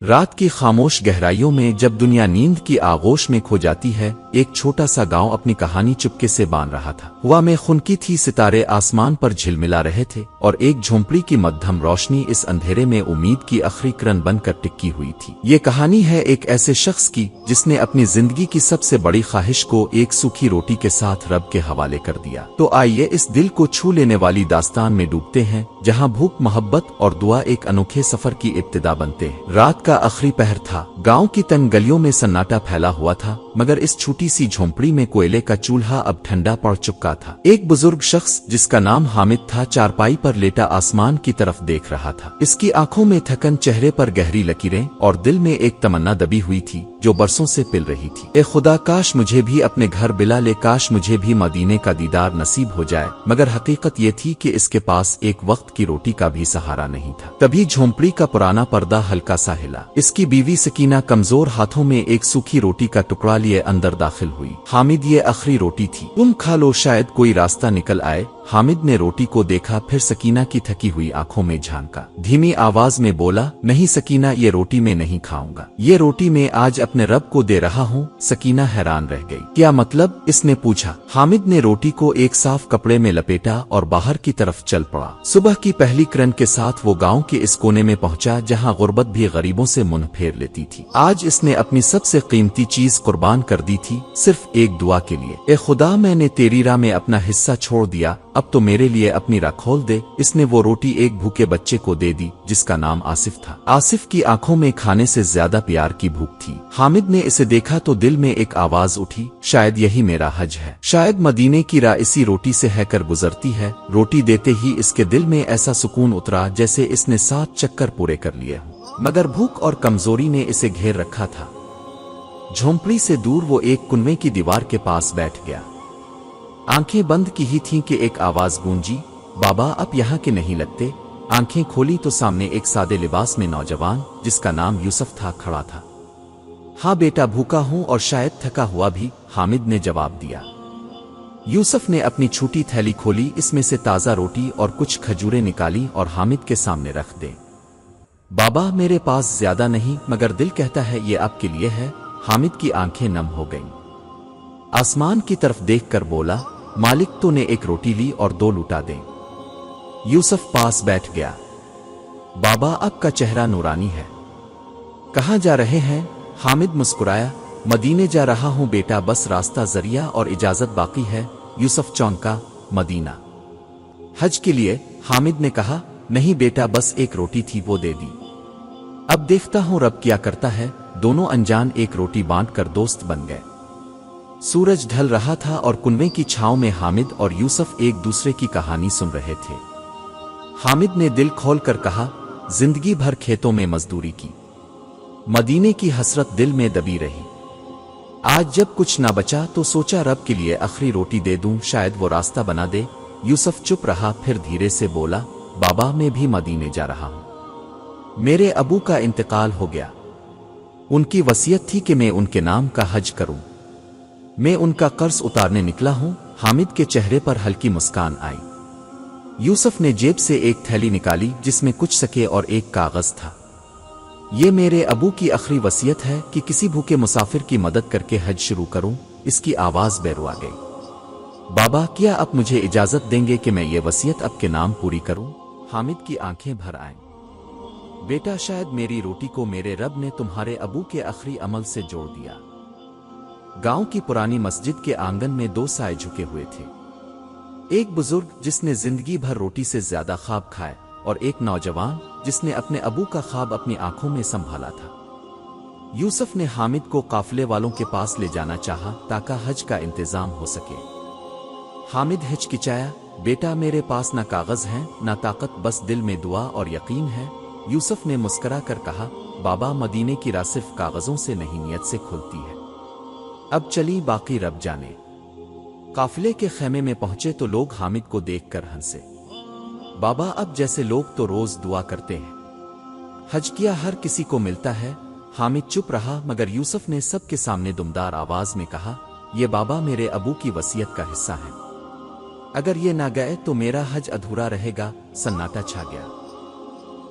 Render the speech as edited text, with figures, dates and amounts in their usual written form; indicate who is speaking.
Speaker 1: رات کی خاموش گہرائیوں میں جب دنیا نیند کی آغوش میں کھو جاتی ہے، ایک چھوٹا سا گاؤں اپنی کہانی چپکے سے باندھ رہا تھا۔ ہوا میں خنکی تھی، ستارے آسمان پر جھلملا رہے تھے، اور ایک جھونپڑی کی مدھم روشنی اس اندھیرے میں امید کی آخری کرن بن کر ٹکی ہوئی تھی۔ یہ کہانی ہے ایک ایسے شخص کی جس نے اپنی زندگی کی سب سے بڑی خواہش کو ایک سوکھی روٹی کے ساتھ رب کے حوالے کر دیا۔ تو آئیے اس دل کو چھو لینے والی داستان میں ڈوبتے ہیں، جہاں بھوک، محبت اور دعا ایک انوکھے سفر کی ابتدا بنتے ہیں۔ رات کا آخری پہر تھا، گاؤں کی تنگ گلیوں میں سناٹا پھیلا ہوا تھا، مگر اس چھوٹی سی جھونپڑی میں کوئلے کا چولہا اب ٹھنڈا پڑ چکا تھا۔ ایک بزرگ شخص جس کا نام حامد تھا چارپائی پر لیٹا آسمان کی طرف دیکھ رہا تھا۔ اس کی آنکھوں میں تھکن، چہرے پر گہری لکیریں، اور دل میں ایک تمنا دبی ہوئی تھی جو برسوں سے پل رہی تھی۔ اے خدا، کاش مجھے بھی اپنے گھر بلا لے، کاش مجھے بھی مدینے کا دیدار نصیب ہو جائے۔ مگر حقیقت یہ تھی کہ اس کے پاس ایک وقت کی روٹی کا بھی سہارا نہیں تھا۔ تبھی جھونپڑی کا پرانا پردہ ہلکا سا ہلا۔ اس کی بیوی سکینہ کمزور ہاتھوں میں ایک سوکھی روٹی کا ٹکڑا لیے اندر داخل ہوئی۔ حامد، یہ آخری روٹی تھی، تم کھا لو، شاید کوئی راستہ نکل آئے۔ حامد نے روٹی کو دیکھا، پھر سکینہ کی تھکی ہوئی آنکھوں میں جھانکا، دھیمی آواز میں بولا، نہیں سکینہ، یہ روٹی میں نہیں کھاؤں گا، یہ روٹی میں آج اپنے رب کو دے رہا ہوں۔ سکینہ حیران رہ گئی۔ کیا مطلب؟ اس نے پوچھا۔ حامد نے روٹی کو ایک صاف کپڑے میں لپیٹا اور باہر کی طرف چل پڑا۔ صبح کی پہلی کرن کے ساتھ وہ گاؤں کے اس کونے میں پہنچا جہاں غربت بھی غریبوں سے منہ پھیر لیتی تھی۔ آج اس نے اپنی سب سے قیمتی چیز قربان کر دی تھی، صرف ایک دعا کے لیے۔ اے خدا، میں نے تیری راہ میں اپنا حصہ چھوڑ دیا، اب تو میرے لیے اپنی راہ کھول دے۔ اس نے وہ روٹی ایک بھوکے بچے کو دے دی جس کا نام آصف تھا۔ آصف کی آنکھوں میں کھانے سے زیادہ پیار کی بھوک تھی۔ حامد نے اسے دیکھا تو دل میں ایک آواز اٹھی، شاید یہی میرا حج ہے، شاید مدینے کی راہ اسی روٹی سے ہے کر گزرتی ہے۔ روٹی دیتے ہی اس کے دل میں ایسا سکون اترا جیسے اس نے 7 چکر پورے کر لیے ہوں، مگر بھوک اور کمزوری نے اسے گھیر رکھا تھا۔ جھونپڑی سے دور وہ ایک کنویں کی دیوار کے پاس بیٹھ گیا۔ آنکھیں بند کی ہی تھیں کہ ایک آواز گونجی، بابا اب یہاں کے نہیں لگتے۔ آنکھیں کھولی تو سامنے ایک سادے لباس میں نوجوان جس کا نام یوسف تھا کھڑا تھا۔ ہاں بیٹا، بھوکا ہوں اور شاید تھکا ہوا بھی، حامد نے جواب دیا۔ یوسف نے اپنی چھوٹی تھیلی کھولی، اس میں سے تازہ روٹی اور کچھ کھجوریں نکالی اور حامد کے سامنے رکھ دیں۔ بابا، میرے پاس زیادہ نہیں، مگر دل کہتا ہے یہ آپ کے لیے ہے۔ حامد کی آنکھیں نم ہو گئیں۔ آسمان کی طرف دیکھ کر بولا، مالک تو نے ایک روٹی لی اور 2 لوٹا دیں۔ یوسف پاس بیٹھ گیا۔ بابا، آپ کا چہرہ نورانی ہے، کہاں جا رہے ہیں؟ حامد مسکرایا، مدینے جا رہا ہوں بیٹا، بس راستہ ذریعہ اور اجازت باقی ہے۔ یوسف چونکا، مدینہ حج کے لیے؟ حامد نے کہا، نہیں بیٹا، بس ایک روٹی تھی وہ دے دی، اب دیکھتا ہوں رب کیا کرتا ہے۔ دونوں انجان ایک روٹی بانٹ کر دوست بن گئے۔ سورج ڈھل رہا تھا اور کنویں کی چھاؤں میں حامد اور یوسف ایک دوسرے کی کہانی سن رہے تھے۔ حامد نے دل کھول کر کہا، زندگی بھر کھیتوں میں مزدوری کی، مدینے کی حسرت دل میں دبی رہی، آج جب کچھ نہ بچا تو سوچا رب کے لیے آخری روٹی دے دوں، شاید وہ راستہ بنا دے۔ یوسف چپ رہا، پھر دھیرے سے بولا، بابا میں بھی مدینے جا رہا ہوں، میرے ابو کا انتقال ہو گیا، ان کی وصیت تھی کہ میں ان کے نام کا حج کروں، میں ان کا قرض اتارنے نکلا ہوں۔ حامد کے چہرے پر ہلکی مسکان آئی۔ یوسف نے جیب سے ایک تھیلی نکالی جس میں کچھ سکے اور ایک کاغذ تھا۔ یہ میرے ابو کی آخری وصیت ہے کہ کسی بھوکے مسافر کی مدد کر کے حج شروع کروں۔ اس کی آواز بیرو آ گئی۔ بابا، کیا آپ مجھے اجازت دیں گے کہ میں یہ وصیت آپ کے نام پوری کروں؟ حامد کی آنکھیں بھر آئیں۔ بیٹا، شاید میری روٹی کو میرے رب نے تمہارے ابو کے آخری عمل سے جوڑ دیا۔ گاؤں کی پرانی مسجد کے آنگن میں 2 سائے جھکے ہوئے تھے، ایک بزرگ جس نے زندگی بھر روٹی سے زیادہ خواب کھائے، اور ایک نوجوان جس نے اپنے ابو کا خواب اپنی آنکھوں میں سنبھالا تھا۔ یوسف نے حامد کو قافلے والوں کے پاس لے جانا چاہا تاکہ حج کا انتظام ہو سکے۔ حامد ہچکچایا، بیٹا میرے پاس نہ کاغذ ہیں نہ طاقت، بس دل میں دعا اور یقین ہے۔ یوسف نے مسکرا کر کہا، بابا، مدینے کی راہ صرف کاغذوں سے نہیں نیت سے کھلتی ہے، اب چلی باقی رب جانے۔ قافلے کے خیمے میں پہنچے تو لوگ حامد کو دیکھ کر ہنسے۔ بابا، اب جیسے لوگ تو روز دعا کرتے ہیں، حج کیا ہر کسی کو ملتا ہے۔ حامد چپ رہا، مگر یوسف نے سب کے سامنے دمدار آواز میں کہا، یہ بابا میرے ابو کی وصیت کا حصہ ہے، اگر یہ نہ گئے تو میرا حج ادھورا رہے گا۔ سناٹا چھا گیا۔